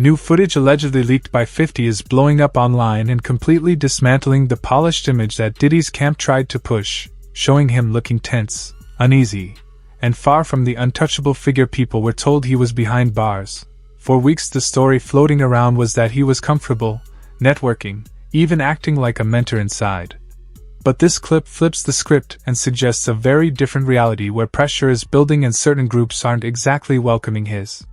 New footage allegedly leaked by 50 is blowing up online and completely dismantling the polished image that Diddy's camp tried to push, showing him looking tense, uneasy, and far from the untouchable figure people were told he was behind bars. For weeks the story floating around was that he was comfortable, networking, even acting like a mentor inside. But this clip flips the script and suggests a very different reality where pressure is building and certain groups aren't exactly welcoming his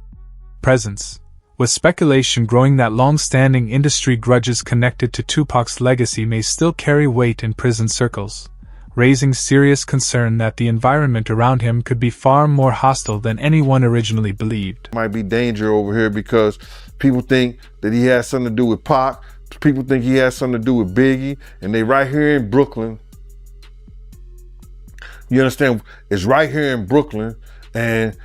presence, with speculation growing that long-standing industry grudges connected to Tupac's legacy may still carry weight in prison circles, raising serious concern that the environment around him could be far more hostile than anyone originally believed. Might be danger over here because people think that he has something to do with Pac. People think he has something to do with Biggie, and they right here in Brooklyn. You understand? It's right here in Brooklyn, and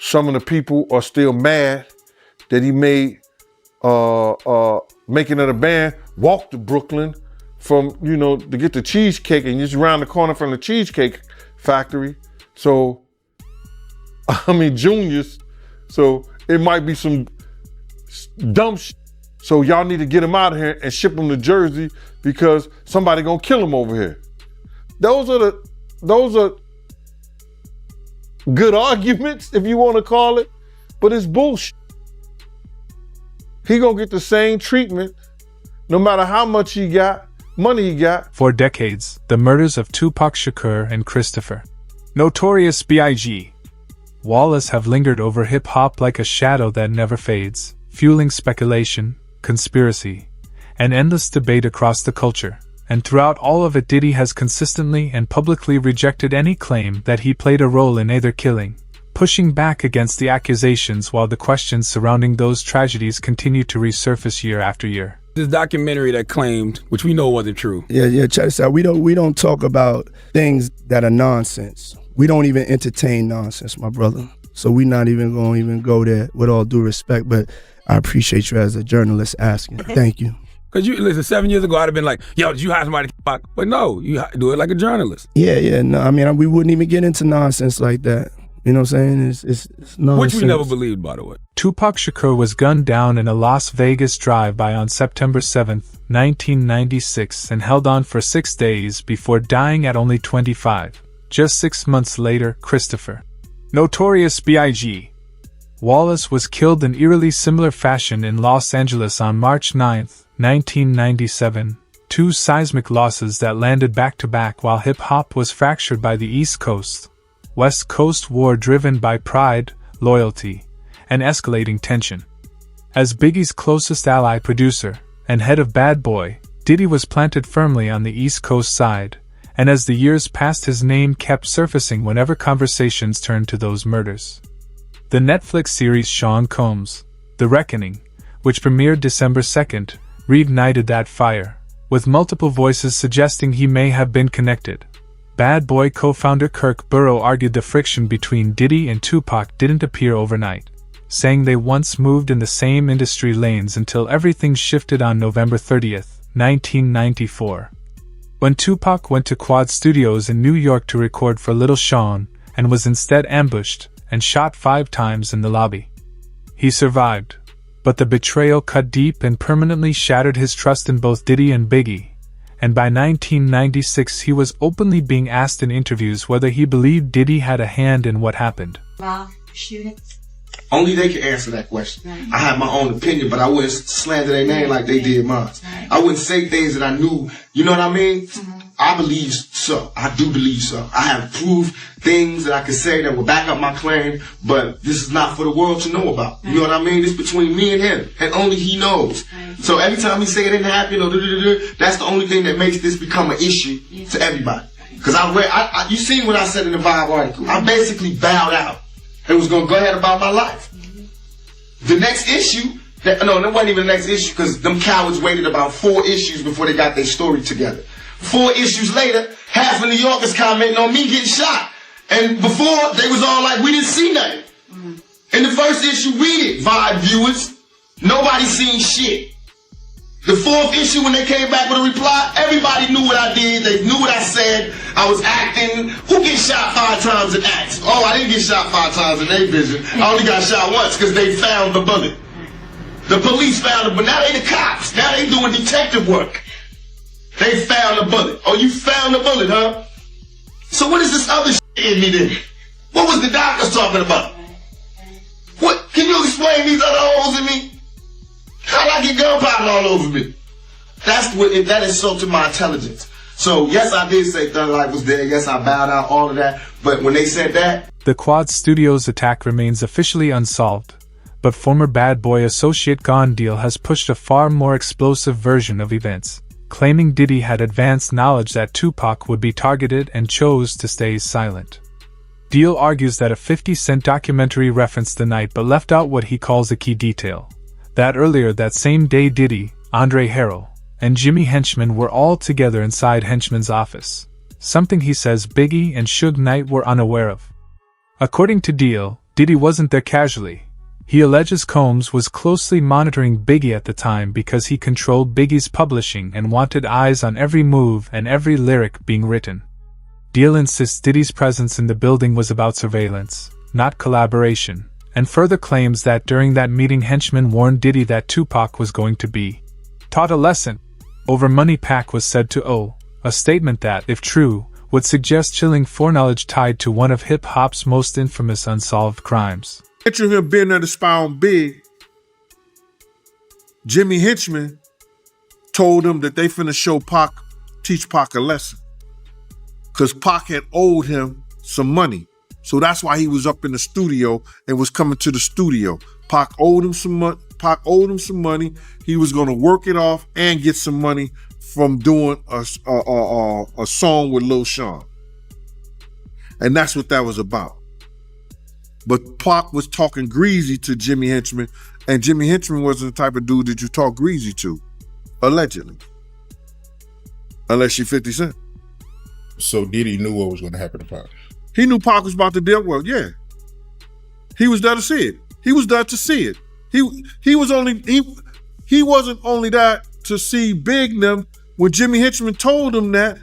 some of the people are still mad that he made Making of the Band walk to Brooklyn from, you know, to get the cheesecake, and just around the corner from the Cheesecake Factory. So, I mean, Junior's. So it might be some dumb shit. So y'all need to get him out of here and ship him to Jersey because somebody gonna kill him over here. Those are good arguments, if you want to call it, but it's bullshit. He gonna get the same treatment no matter how much money he got. For decades, the murders of Tupac Shakur and Christopher Notorious B.I.G. Wallace have lingered over hip-hop like a shadow that never fades, fueling speculation, conspiracy, and endless debate across the culture. And throughout all of it, Diddy has consistently and publicly rejected any claim that he played a role in either killing, pushing back against the accusations while the questions surrounding those tragedies continue to resurface year after year. This documentary that claimed, which we know wasn't true. Yeah, check this out. We don't talk about things that are nonsense. We don't even entertain nonsense, my brother. So we're not even going to go there, with all due respect, but I appreciate you as a journalist asking. Thank you. Because you listen, 7 years ago, I'd have been like, yo, did you hire somebody to fuck? But no, you do it like a journalist. Yeah, no, I mean, we wouldn't even get into nonsense like that. You know what I'm saying? It's nonsense. Which we never believed, by the way. Tupac Shakur was gunned down in a Las Vegas drive-by on September 7, 1996, and held on for 6 days before dying at only 25. Just 6 months later, Christopher Notorious B.I.G. Wallace was killed in eerily similar fashion in Los Angeles on March 9, 1997, two seismic losses that landed back-to-back while hip-hop was fractured by the East Coast-West Coast war driven by pride, loyalty, and escalating tension. As Biggie's closest ally, producer, and head of Bad Boy, Diddy was planted firmly on the East Coast side, and as the years passed his name kept surfacing whenever conversations turned to those murders. The Netflix series Sean Combs' The Reckoning, which premiered December 2nd, reignited that fire, with multiple voices suggesting he may have been connected. Bad Boy co-founder Kirk Burrow argued the friction between Diddy and Tupac didn't appear overnight, saying they once moved in the same industry lanes until everything shifted on November 30, 1994. When Tupac went to Quad Studios in New York to record for Little Sean, and was instead ambushed and shot 5 times in the lobby. He survived, but the betrayal cut deep and permanently shattered his trust in both Diddy and Biggie, and by 1996 he was openly being asked in interviews whether he believed Diddy had a hand in what happened. Shootings? Only they can answer that question. Right. I have my own opinion, but I wouldn't slander their name like they did mine. Right. I wouldn't say things that I knew, you know what I mean? Mm-hmm. I believe so. I do believe so. I have proved things that I can say that will back up my claim, but this is not for the world to know about. Right. You know what I mean? It's between me and him, and only he knows. Right. So every time he say it didn't happen, or that's the only thing that makes this become an issue to everybody. Because you seen what I said in the Vibe article. I basically bowed out and was going to go ahead about my life. Mm-hmm. The next issue, that wasn't even the next issue, because them cowards waited about 4 issues before they got their story together. 4 issues later, half of New Yorkers commenting on me getting shot. And before, they was all like, we didn't see nothing. Mm-hmm. In the first issue, read it, Vibe viewers. Nobody seen shit. The fourth issue, when they came back with a reply, everybody knew what I did. They knew what I said. I was acting. Who gets shot 5 times in acts? Oh, I didn't get shot 5 times in their vision. I only got shot once because they found the bullet. The police found it, but now they the cops. Now they doing detective work. They found the bullet. Oh, you found the bullet, huh? So what is this other shit in me then? What was the doctors talking about? What? Can you explain these other holes in me? How'd I get gunpowder all over me? That insulted my intelligence. So yes, I did say Thug Life was there. Yes, I bowed out, all of that. But when they said that, the Quad Studios attack remains officially unsolved, but former Bad Boy associate Gon Deal has pushed a far more explosive version of events, claiming Diddy had advanced knowledge that Tupac would be targeted and chose to stay silent. Deal argues that a 50 Cent documentary referenced the night but left out what he calls a key detail. That earlier that same day Diddy, Andre Harrell, and Jimmy Henchman were all together inside Henchman's office, something he says Biggie and Suge Knight were unaware of. According to Deal, Diddy wasn't there casually. He alleges Combs was closely monitoring Biggie at the time because he controlled Biggie's publishing and wanted eyes on every move and every lyric being written. Deal insists Diddy's presence in the building was about surveillance, not collaboration, and further claims that during that meeting Henchman warned Diddy that Tupac was going to be taught a lesson over money. Pac was said to owe, a statement that, if true, would suggest chilling foreknowledge tied to one of hip-hop's most infamous unsolved crimes. Picture him being there to spy on Big. Jimmy Henchman told him that they finna show Pac, teach Pac a lesson. Cause Pac had owed him some money. So that's why he was up in the studio and was coming to the studio. Pac owed him some money. He was gonna work it off and get some money from doing a song with Lil Sean. And that's what that was about. But Pac was talking greasy to Jimmy Henchman, and Jimmy Henchman wasn't the type of dude that you talk greasy to, allegedly. Unless you're 50 Cent. So Diddy knew what was going to happen to Pac. He knew Pac was about to deal with, yeah. He was there to see it. He was there to see it. He wasn't only that to see Big them. When Jimmy Henchman told him that,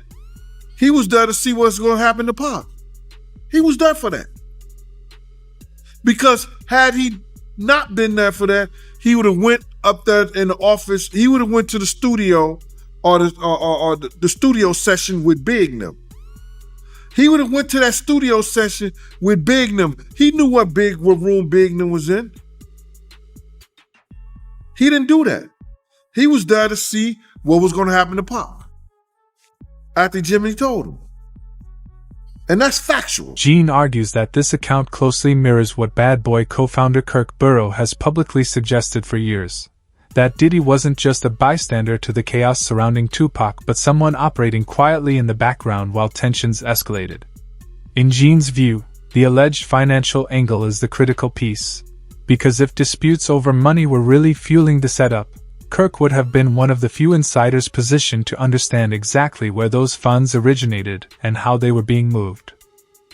he was there to see what's going to happen to Pac. He was there for that. Because had he not been there for that, he would have went up there in the office. He would have went to the studio or the studio session with Big them. He would have went to that studio session with Big them. He knew what room Big them was in. He didn't do that. He was there to see what was going to happen to Pac after Jimmy told him. And that's factual. Gene argues that this account closely mirrors what Bad Boy co-founder Kirk Burrow has publicly suggested for years. That Diddy wasn't just a bystander to the chaos surrounding Tupac but someone operating quietly in the background while tensions escalated. In Gene's view, the alleged financial angle is the critical piece, because if disputes over money were really fueling the setup, Kirk would have been one of the few insiders positioned to understand exactly where those funds originated and how they were being moved.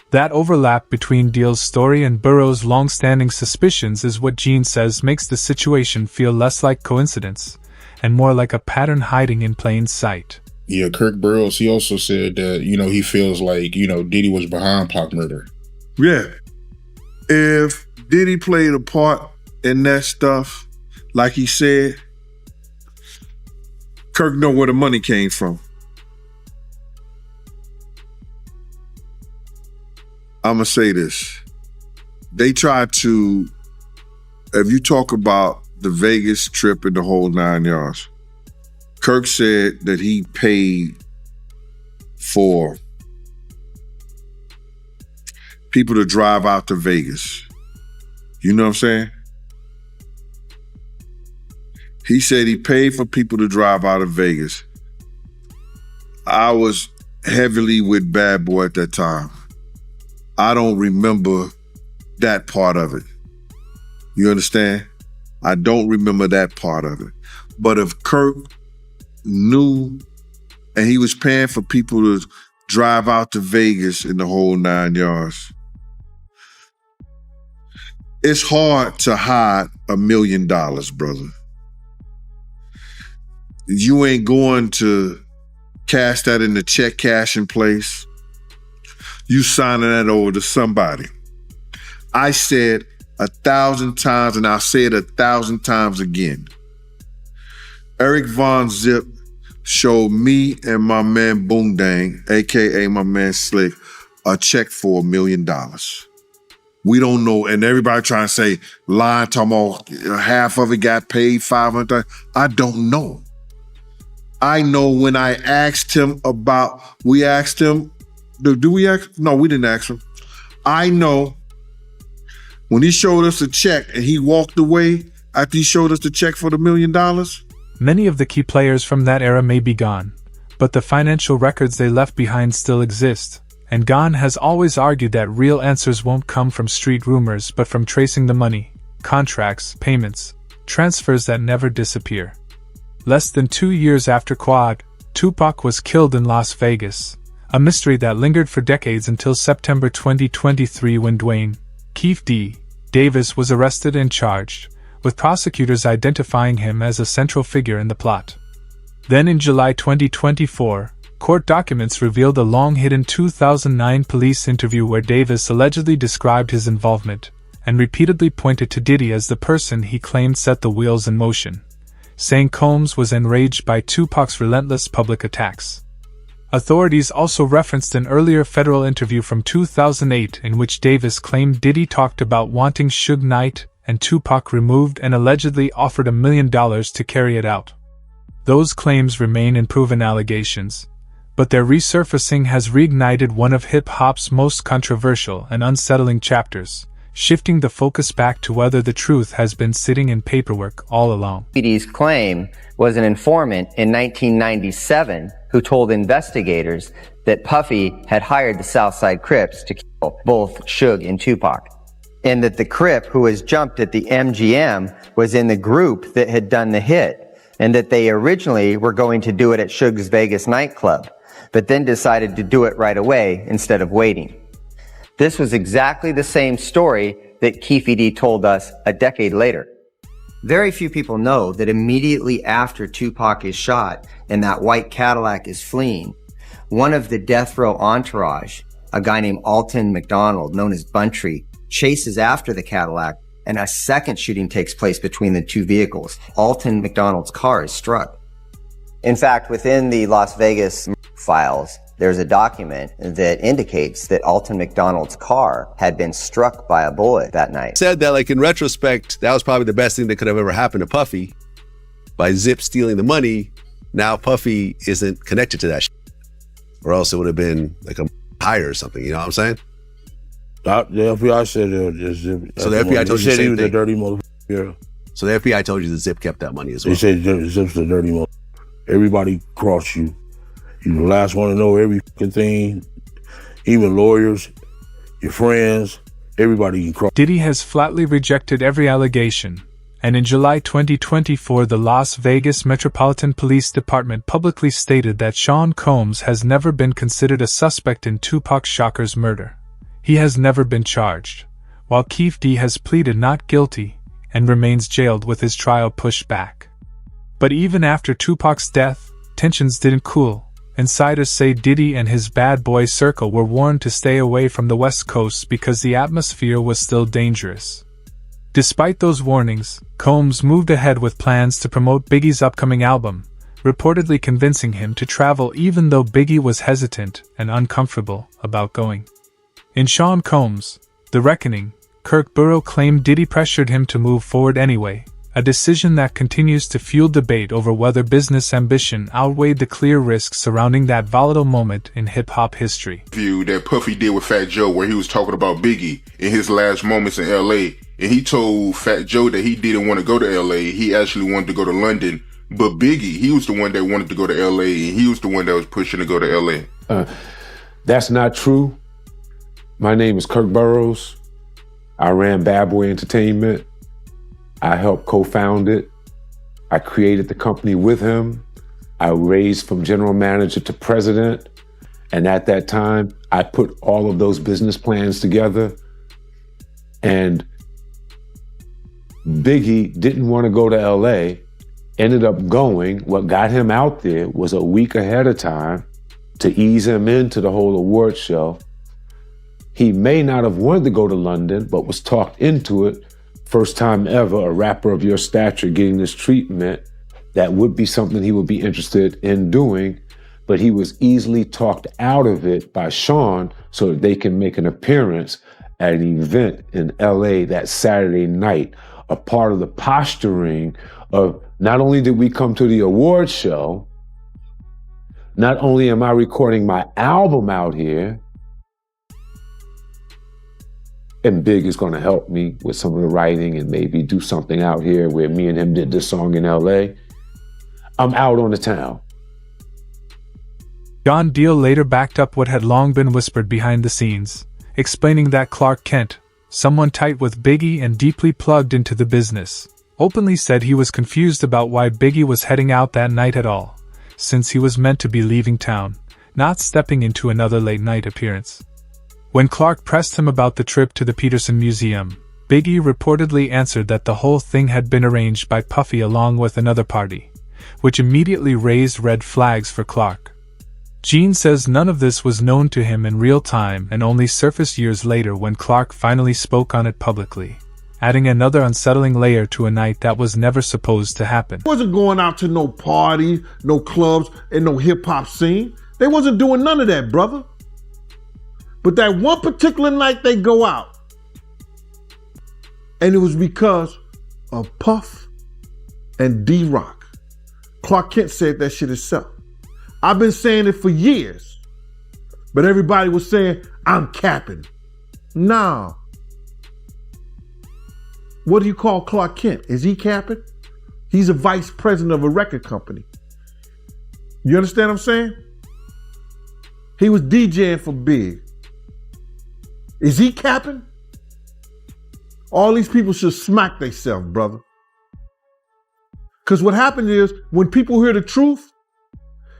That overlap between Deal's story and Burrow's long-standing suspicions is what Gene says makes the situation feel less like coincidence and more like a pattern hiding in plain sight. Yeah, Kirk Burrows, he also said that, he feels like, Diddy was behind Pac murder. Yeah. If Diddy played a part in that stuff, like he said, Kirk know where the money came from. I'm going to say this. They tried to, if you talk about the Vegas trip and the whole 9 yards, Kirk said that he paid for people to drive out to Vegas. You know what I'm saying? He said he paid for people to drive out of Vegas. I was heavily with Bad Boy at that time. I don't remember that part of it. You understand? I don't remember that part of it. But if Kirk knew and he was paying for people to drive out to Vegas in the whole 9 yards, it's hard to hide $1 million, brother. you ain't going to cash that in the check cashing place. You signing that over to somebody. I said 1,000 times, and I'll say it 1,000 times again. Eric Von Zip showed me and my man Boondang, AKA my man Slick, a check for $1 million. We don't know, and everybody trying to say, lying, talking about half of it got paid, 500. I don't know. I know when I asked him about, we asked him, do we ask? No, we didn't ask him. I know when he showed us a check and he walked away after he showed us the check for the $1 million. Many of the key players from that era may be gone, but the financial records they left behind still exist, and Gon has always argued that real answers won't come from street rumors but from tracing the money, contracts, payments, transfers that never disappear. Less than 2 years after Quad, Tupac was killed in Las Vegas, a mystery that lingered for decades until September 2023 when Dwayne Keef D. Davis was arrested and charged, with prosecutors identifying him as a central figure in the plot. Then in July 2024, court documents revealed a long-hidden 2009 police interview where Davis allegedly described his involvement and repeatedly pointed to Diddy as the person he claimed set the wheels in motion, saying Combs was enraged by Tupac's relentless public attacks. Authorities also referenced an earlier federal interview from 2008 in which Davis claimed Diddy talked about wanting Suge Knight and Tupac removed and allegedly offered $1 million to carry it out. Those claims remain unproven allegations, but their resurfacing has reignited one of hip-hop's most controversial and unsettling chapters, shifting the focus back to whether the truth has been sitting in paperwork all along. Diddy's claim was an informant in 1997 who told investigators that Puffy had hired the Southside Crips to kill both Suge and Tupac, and that the Crip who was jumped at the MGM was in the group that had done the hit, and that they originally were going to do it at Suge's Vegas nightclub, but then decided to do it right away instead of waiting. This was exactly the same story that Keef D told us a decade later. Very few people know that immediately after Tupac is shot and that white Cadillac is fleeing, one of the death row entourage, a guy named Alton McDonald, known as Buntree, chases after the Cadillac, and a second shooting takes place between the two vehicles. Alton McDonald's car is struck. In fact, within the Las Vegas files, there's a document that indicates that Alton McDonald's car had been struck by a bullet that night. Said that, like, in retrospect, that was probably the best thing that could have ever happened to Puffy. By Zip stealing the money, now Puffy isn't connected to that shit. Or else it would have been like a hire or something, you know what I'm saying? The FBI said Zip. So the FBI told you the same he was thing. a dirty motherfucker. Yeah. So the FBI told you that Zip kept that money as well. They said Zip's a dirty motherfucker. Everybody crossed you. You're the last one to know every fucking thing. Even lawyers, your friends, everybody can cross. Diddy has flatly rejected every allegation, and in July 2024 the Las Vegas Metropolitan Police Department publicly stated that Sean Combs has never been considered a suspect in Tupac Shakur's murder. He has never been charged, while Keef D has pleaded not guilty and remains jailed with his trial pushed back. But even after Tupac's death, tensions didn't cool. Insiders say Diddy and his bad boy circle were warned to stay away from the West Coast because the atmosphere was still dangerous. Despite those warnings, Combs moved ahead with plans to promote Biggie's upcoming album, reportedly convincing him to travel even though Biggie was hesitant and uncomfortable about going. In Sean Combs' The Reckoning, Kirk Burrow claimed Diddy pressured him to move forward anyway, a decision that continues to fuel debate over whether business ambition outweighed the clear risks surrounding that volatile moment in hip-hop history. View that Puffy did with Fat Joe, where he was talking about Biggie in his last moments in LA, and he told Fat Joe that he didn't want to go to LA, he actually wanted to go to London, but Biggie, he was the one that wanted to go to LA, and he was the one that was pushing to go to LA. That's not true. My name is Kirk Burrows. I ran Bad Boy Entertainment. I helped co-found it. I created the company with him. I raised from general manager to president. And at that time, I put all of those business plans together. And Biggie didn't want to go to LA. ended up going. What got him out there was a week ahead of time to ease him into the whole award show. He may not have wanted to go to London, but was talked into it. First time ever, a rapper of your stature getting this treatment. That would be something he would be interested in doing, but he was easily talked out of it by Sean so that they can make an appearance at an event in LA that Saturday night, a part of the posturing of not only did we come to the award show, not only am I recording my album out here, and Big is gonna help me with some of the writing and maybe do something out here where me and him did this song in LA, I'm out on the town. John Deal later backed up what had long been whispered behind the scenes, explaining that Clark Kent, someone tight with Biggie and deeply plugged into the business, openly said he was confused about why Biggie was heading out that night at all, since he was meant to be leaving town, not stepping into another late-night appearance. When Clark pressed him about the trip to the Peterson Museum, Biggie reportedly answered that the whole thing had been arranged by Puffy along with another party, which immediately raised red flags for Clark. Gene says none of this was known to him in real time and only surfaced years later when Clark finally spoke on it publicly, adding another unsettling layer to a night that was never supposed to happen. They wasn't going out to no party, no clubs, and no hip-hop scene. They wasn't doing none of that, brother. But that one particular night they go out, and it was because of Puff and D-Rock. Clark Kent said that shit himself. I've been saying it for years, but everybody was saying, I'm capping. Nah. What do you call Clark Kent? Is he capping? He's a vice president of a record company. You understand what I'm saying? He was DJing for Big. Is he capping? All these people should smack themselves, brother. Because what happened is, when people hear the truth,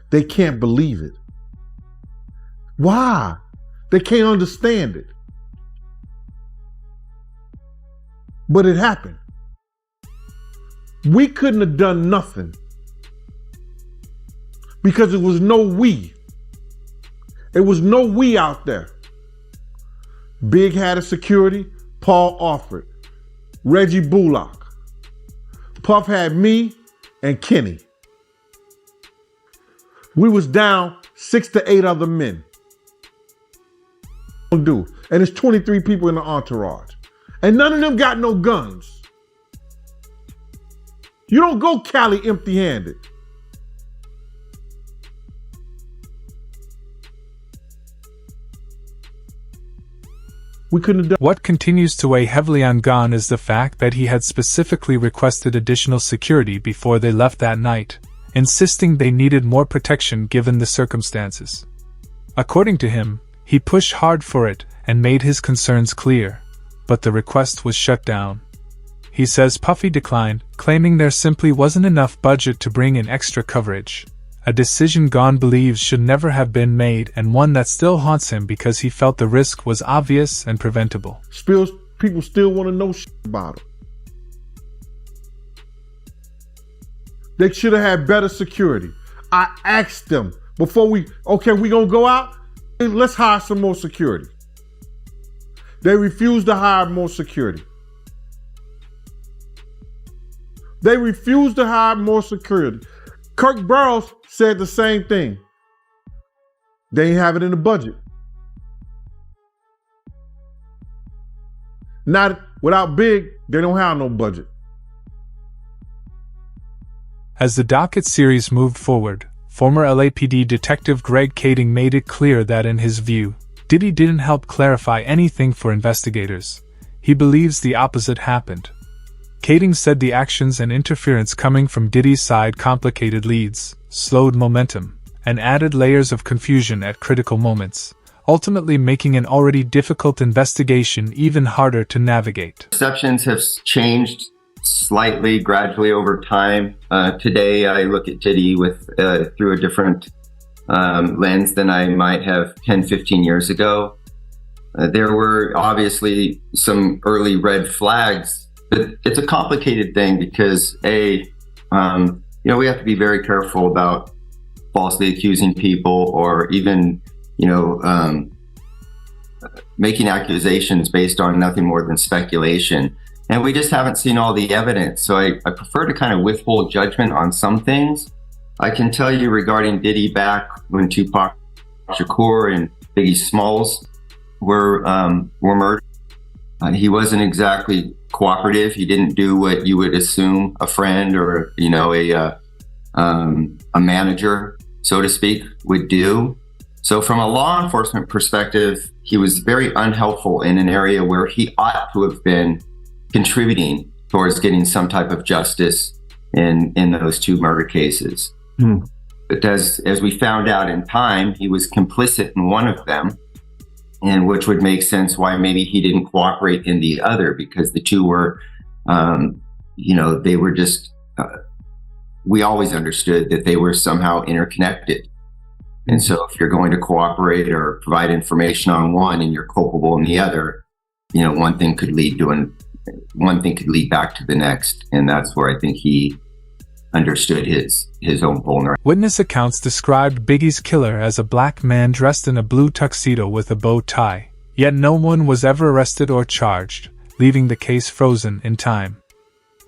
they can't believe it. Why? They can't understand it. But it happened. We couldn't have done nothing because it was no we. It was no we out there. Big had a security, Paul offered. Reggie Bullock. Puff had me and Kenny. We was down 6 to 8 other men. And it's 23 people in the entourage. And none of them got no guns. You don't go Cali empty-handed. We couldn't have done. What continues to weigh heavily on Gon is the fact that he had specifically requested additional security before they left that night, insisting they needed more protection given the circumstances. According to him, he pushed hard for it and made his concerns clear, but the request was shut down. He says Puffy declined, claiming there simply wasn't enough budget to bring in extra coverage, a decision Gon believes should never have been made and one that still haunts him because he felt the risk was obvious and preventable. People still want to know shit about him. They should have had better security. I asked them before we gonna go out? Let's hire some more security. They refused to hire more security. Kirk Burrows said the same thing. They ain't have it in the budget. Not without Big, they don't have no budget. As the docket series moved forward, former LAPD Detective Greg Kading made it clear that in his view, Diddy didn't help clarify anything for investigators. He believes the opposite happened. Kading said the actions and interference coming from Diddy's side complicated leads, slowed momentum, and added layers of confusion at critical moments, ultimately making an already difficult investigation even harder to navigate. Perceptions have changed slightly, gradually over time. Today, I look at Diddy through a different lens than I might have 10, 15 years ago. There were obviously some early red flags, but it's a complicated thing because you know, we have to be very careful about falsely accusing people or even, you know, making accusations based on nothing more than speculation. And we just haven't seen all the evidence. So I prefer to kind of withhold judgment on some things. I can tell you regarding Diddy back when Tupac Shakur and Biggie Smalls were murdered. He wasn't exactly cooperative. He didn't do what you would assume a friend or, you know, a manager, so to speak, would do. So from a law enforcement perspective, he was very unhelpful in an area where he ought to have been contributing towards getting some type of justice in those two murder cases. But as we found out in time, he was complicit in one of them, and which would make sense why maybe he didn't cooperate in the other, because the two were, you know, they were just, we always understood that they were somehow interconnected. And so if you're going to cooperate or provide information on one and you're culpable in the other, you know, one thing could lead back to the next. And that's where I think he understood his own vulnerability. Witness accounts described Biggie's killer as a black man dressed in a blue tuxedo with a bow tie, yet no one was ever arrested or charged, leaving the case frozen in time.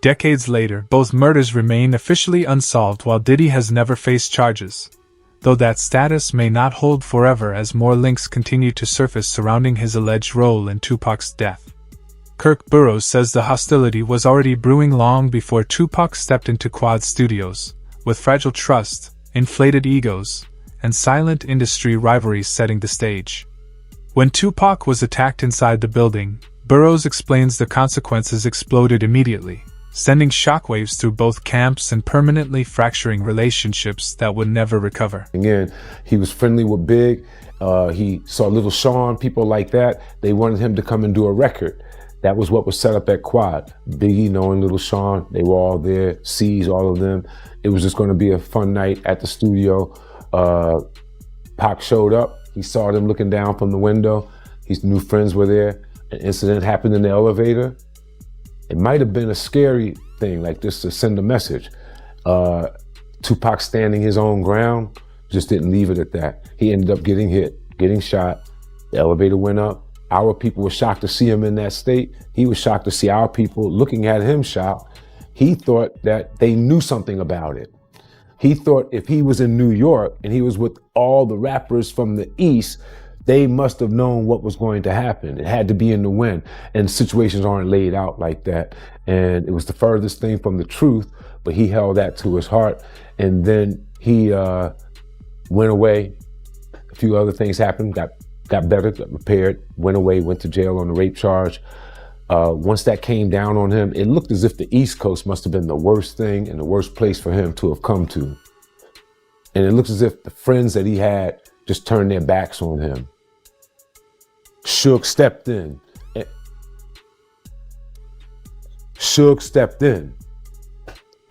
Decades later, both murders remain officially unsolved while Diddy has never faced charges, though that status may not hold forever as more links continue to surface surrounding his alleged role in Tupac's death. Kirk Burroughs says the hostility was already brewing long before Tupac stepped into Quad Studios, with fragile trust, inflated egos, and silent industry rivalries setting the stage. When Tupac was attacked inside the building, Burroughs explains the consequences exploded immediately, sending shockwaves through both camps and permanently fracturing relationships that would never recover. Again, he was friendly with Big. He saw Little Sean, people like that. They wanted him to come and do a record. That was what was set up at Quad. Biggie, knowing Little Sean, they were all there, C's, all of them. It was just going to be a fun night at the studio. Pac showed up. He saw them looking down from the window. His new friends were there. An incident happened in the elevator. It might have been a scary thing, like just to send a message. Tupac standing his own ground, just didn't leave it at that. He ended up getting hit, getting shot. The elevator went up. Our people were shocked to see him in that state. He was shocked to see our people looking at him shot. He thought that they knew something about it. He thought if he was in New York and he was with all the rappers from the East, they must have known what was going to happen. It had to be in the wind, and situations aren't laid out like that. And it was the furthest thing from the truth, but he held that to his heart. And then he went away. A few other things happened, got better, got repaired, went away, went to jail on a rape charge. Once that came down on him, it looked as if the East Coast must have been the worst thing and the worst place for him to have come to. And it looks as if the friends that he had just turned their backs on him. Suge stepped in.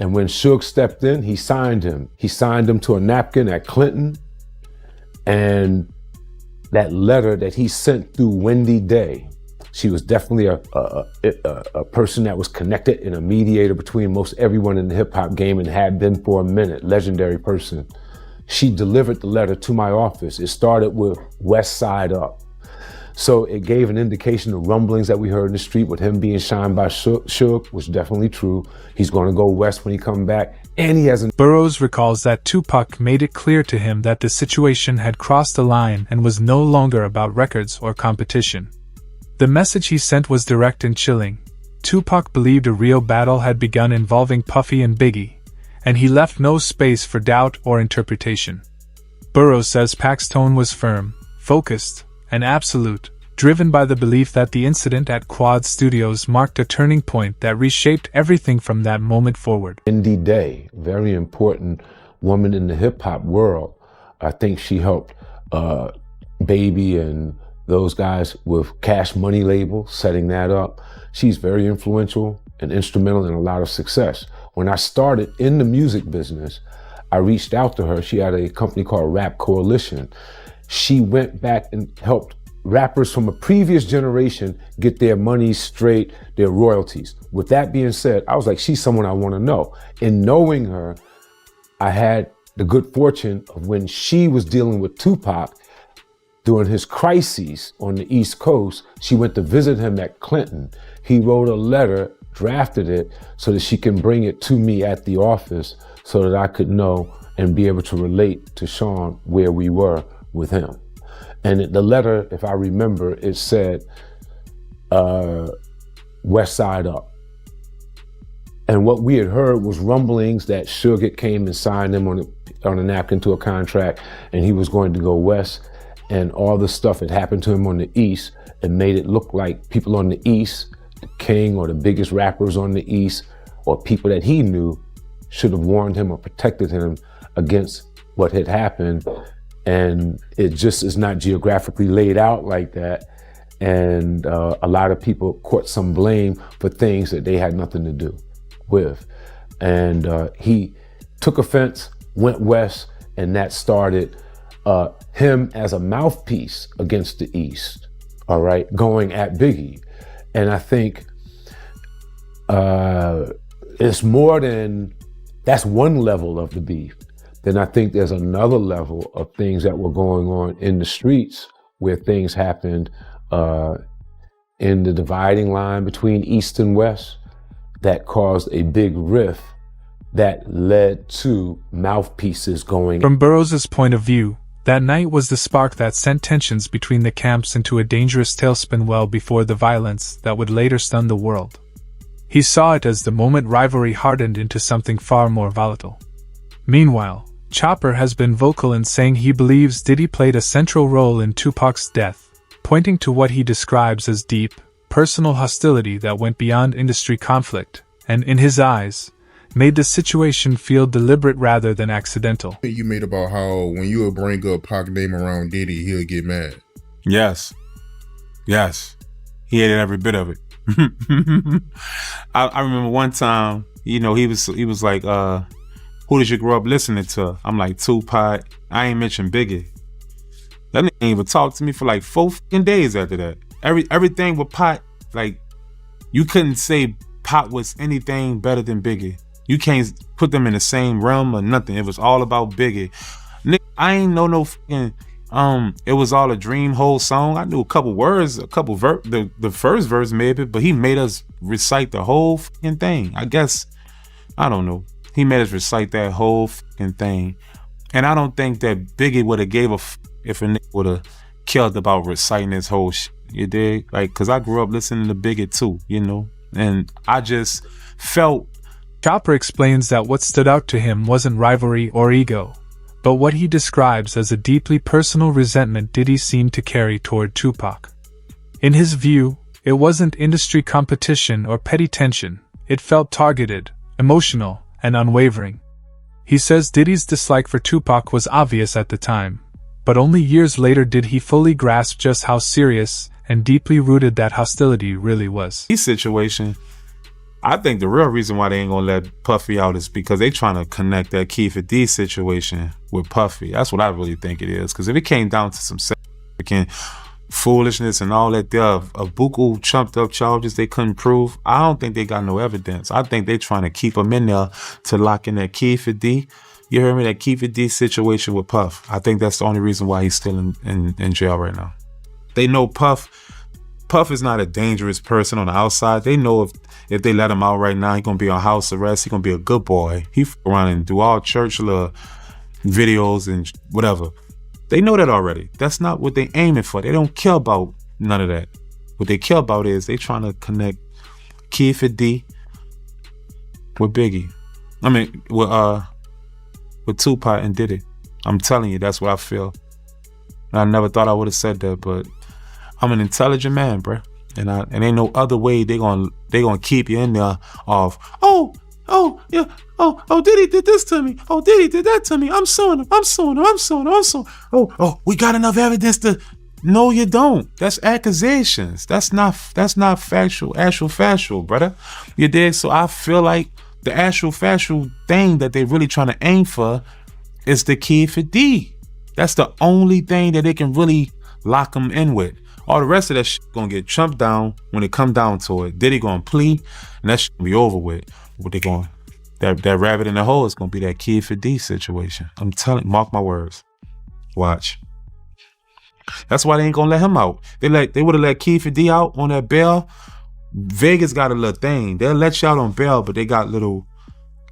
And when Suge stepped in, he signed him. He signed him to a napkin at Clinton. And that letter that he sent through Wendy Day, she was definitely a person that was connected and a mediator between most everyone in the hip hop game and had been for a minute, legendary person. She delivered the letter to my office. It started with West Side Up. So it gave an indication of rumblings that we heard in the street with him being shined by Suge was definitely true. He's going to go west when he come back, and he hasn't. Burroughs recalls that Tupac made it clear to him that the situation had crossed a line and was no longer about records or competition. The message he sent was direct and chilling. Tupac believed a real battle had begun involving Puffy and Biggie, and he left no space for doubt or interpretation. Burroughs says Pac's tone was firm, focused, and absolute, driven by the belief that the incident at Quad Studios marked a turning point that reshaped everything from that moment forward. Wendy Day, very important woman in the hip-hop world. I think she helped Baby and those guys with Cash Money label, setting that up. She's very influential and instrumental in a lot of success. When I started in the music business, I reached out to her. She had a company called Rap Coalition. She went back and helped rappers from a previous generation get their money straight, their royalties. With that being said, I was like, she's someone I want to know. In knowing her, I had the good fortune of when she was dealing with Tupac during his crises on the East Coast, she went to visit him at Clinton. He wrote a letter, drafted it so that she can bring it to me at the office so that I could know and be able to relate to Sean where we were with him. And the letter, if I remember, it said, West Side Up. And what we had heard was rumblings that Suge came and signed him on a napkin to a contract, and he was going to go west, and all the stuff that happened to him on the East and made it look like people on the East, the king or the biggest rappers on the East, or people that he knew should have warned him or protected him against what had happened. And it just is not geographically laid out like that. And a lot of people caught some blame for things that they had nothing to do with. And he took offense, went west, and that started him as a mouthpiece against the East, all right, going at Biggie. And I think it's more than, that's one level of the beef. Then I think there's another level of things that were going on in the streets where things happened in the dividing line between East and West that caused a big rift that led to mouthpieces going. From Burroughs' point of view, that night was the spark that sent tensions between the camps into a dangerous tailspin well before the violence that would later stun the world. He saw it as the moment rivalry hardened into something far more volatile. Meanwhile, Chopper has been vocal in saying he believes Diddy played a central role in Tupac's death, pointing to what he describes as deep, personal hostility that went beyond industry conflict, and in his eyes, made the situation feel deliberate rather than accidental. You made about how when you would bring up Pac name around Diddy, he'll get mad. Yes. He hated every bit of it. I remember one time, he was like, who did you grow up listening to? I'm like, Tupac. I ain't mentioned Biggie. That nigga ain't even talk to me for like 4 fucking days after that. Everything with Pac, like, you couldn't say Pac was anything better than Biggie. You can't put them in the same realm or nothing. It was all about Biggie. Nigga, I ain't know no fucking, it was all a dream whole song. I knew a couple words, the first verse maybe, but he made us recite the whole fucking thing. I guess, I don't know. He made us recite that whole fucking thing. And I don't think that Biggie would have gave a f if a nigga would have killed about reciting his whole shit. You dig? Like, cause I grew up listening to Biggie too, and I just felt. Chopper explains that what stood out to him wasn't rivalry or ego, but what he describes as a deeply personal resentment Diddy seemed to carry toward Tupac. In his view, it wasn't industry competition or petty tension, it felt targeted, emotional, and unwavering. He says Diddy's dislike for Tupac was obvious at the time, but only years later did he fully grasp just how serious and deeply rooted that hostility really was. This situation, I think the real reason why they ain't gonna let Puffy out is because they trying to connect that Keef D situation with Puffy. That's what I really think it is. Because if it came down to some foolishness and all that, there are buku chumped up charges they couldn't prove, I don't think they got no evidence. I think they trying to keep them in there to lock in that Keef D. You heard me? That Keef D situation with Puff. I think that's the only reason why he's still in jail right now. They know Puff is not a dangerous person on the outside. They know if they let him out right now, he's gonna be on house arrest. He's gonna be a good boy. He f around and do all church videos and whatever. They know that already. That's not what they aiming for. They don't care about none of that. What they care about is they trying to connect Keef D with Biggie. I mean, with Tupac and Diddy. I'm telling you, that's what I feel. And I never thought I would have said that, but I'm an intelligent man, bruh. And ain't no other way they gonna keep you in there of, Diddy did this to me. Oh, Diddy did that to me. I'm suing him. Oh, we got enough evidence to. No, you don't. That's accusations. That's not factual, brother. You dig? So I feel like the actual factual thing that they really trying to aim for is the Keef D. That's the only thing that they can really lock them in with. All the rest of that shit gonna get chumped down when it come down to it. Diddy gonna plead, and that shit gonna be over with. What they going? That rabbit in the hole is gonna be that Keef D situation. I'm telling, mark my words. Watch. That's why they ain't gonna let him out. They would have let Keef D out on that bail. Vegas got a little thing. They'll let you out on bail, but they got little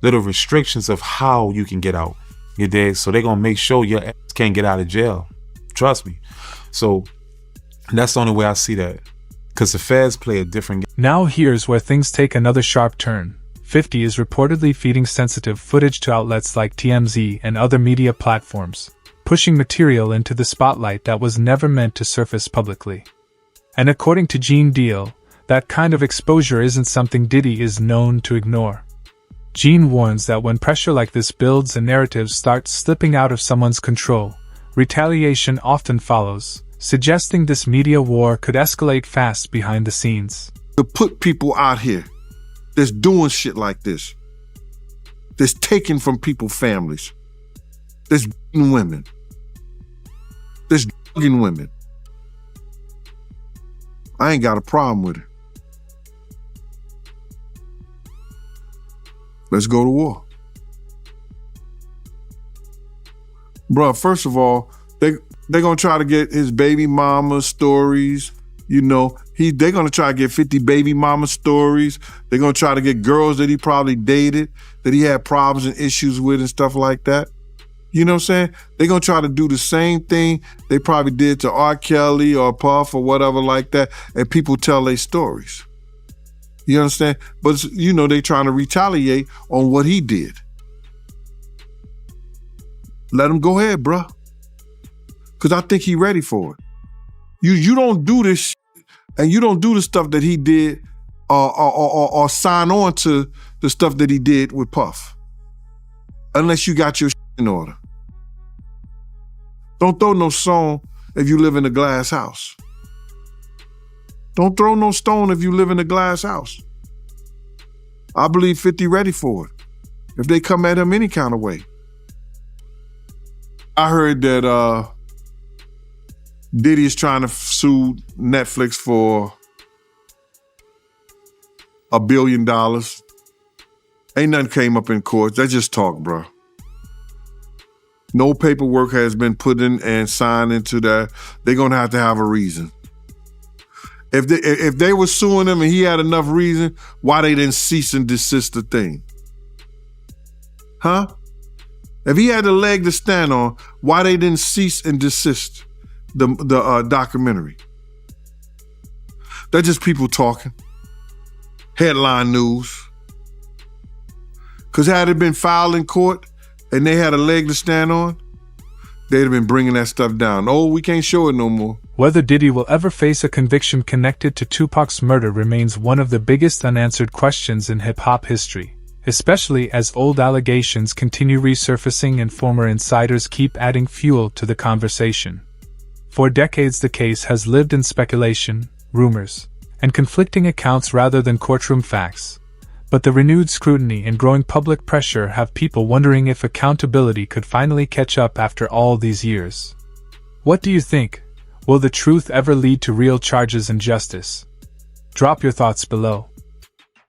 restrictions of how you can get out. You dig? So they gonna make sure your ass can't get out of jail. Trust me. So that's the only way I see that. Because the feds play a different game. Now here's where things take another sharp turn. 50 is reportedly feeding sensitive footage to outlets like TMZ and other media platforms, pushing material into the spotlight that was never meant to surface publicly. And according to Gene Deal, that kind of exposure isn't something Diddy is known to ignore. Gene warns that when pressure like this builds and narratives start slipping out of someone's control, retaliation often follows, suggesting this media war could escalate fast behind the scenes. To put people out here that's doing shit like this, that's taking from people's families, that's beating women, that's drugging women, I ain't got a problem with it. Let's go to war. Bruh, first of all, they're gonna try to get his baby mama stories. You know, they're gonna try to get 50 baby mama stories. They're gonna try to get girls that he probably dated, that he had problems and issues with and stuff like that. You know what I'm saying? They're gonna try to do the same thing they probably did to R. Kelly or Puff or whatever like that, and people tell their stories. You understand? But, you know, they trying to retaliate on what he did. Let him go ahead, bruh. Because I think he ready for it. You don't do this shit, and you don't do the stuff that he did or sign on to the stuff that he did with Puff. Unless you got your shit in order. Don't throw no stone if you live in a glass house. Don't throw no stone if you live in a glass house. I believe 50 ready for it. If they come at him any kind of way. I heard that Diddy is trying to sue Netflix for $1 billion. Ain't nothing came up in court. That's just talk, bro. No paperwork has been put in and signed into that. They're gonna have to have a reason. If they were suing him and he had enough reason, why they didn't cease and desist the thing? Huh? If he had a leg to stand on, why they didn't cease and desist the documentary? They're just people talking. Headline news. Because had it been filed in court and they had a leg to stand on, they'd have been bringing that stuff down. Oh, we can't show it no more. Whether Diddy will ever face a conviction connected to Tupac's murder remains one of the biggest unanswered questions in hip-hop history, especially as old allegations continue resurfacing and former insiders keep adding fuel to the conversation. For decades the case has lived in speculation, rumors, and conflicting accounts rather than courtroom facts. But the renewed scrutiny and growing public pressure have people wondering if accountability could finally catch up after all these years. What do you think? Will the truth ever lead to real charges and justice? Drop your thoughts below.